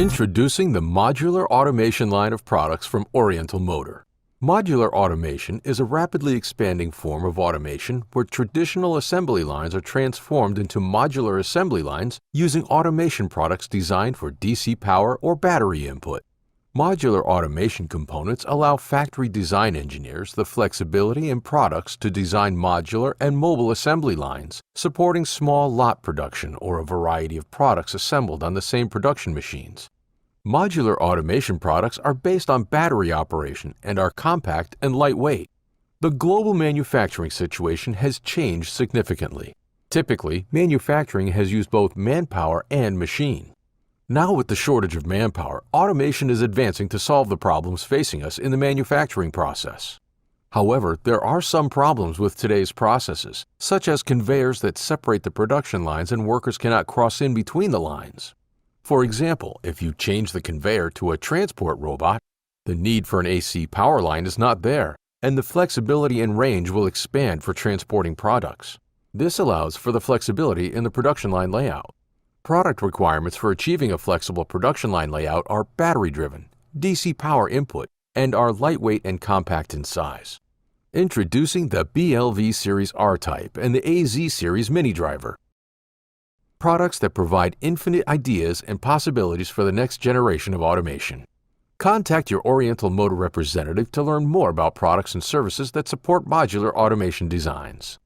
Introducing the Modular Automation line of products from Oriental Motor. Modular automation is a rapidly expanding form of automation where traditional assembly lines are transformed into modular assembly lines using automation products designed for DC power or battery input. Modular automation components allow factory design engineers the flexibility in products to design modular and mobile assembly lines, supporting small lot production or a variety of products assembled on the same production machines. Modular automation products are based on battery operation and are compact and lightweight. The global manufacturing situation has changed significantly. Typically, manufacturing has used both manpower and machine. Now, with the shortage of manpower, automation is advancing to solve the problems facing us in the manufacturing process. However, there are some problems with today's processes, such as conveyors that separate the production lines and workers cannot cross in between the lines. For example, if you change the conveyor to a transport robot, the need for an AC power line is not there, and the flexibility and range will expand for transporting products. This allows for the flexibility in the production line layout. Product requirements for achieving a flexible production line layout are battery-driven, DC power input, and are lightweight and compact in size. Introducing the BLV Series R-Type and the AZ Series Mini Driver. Products that provide infinite ideas and possibilities for the next generation of automation. Contact your Oriental Motor representative to learn more about products and services that support modular automation designs.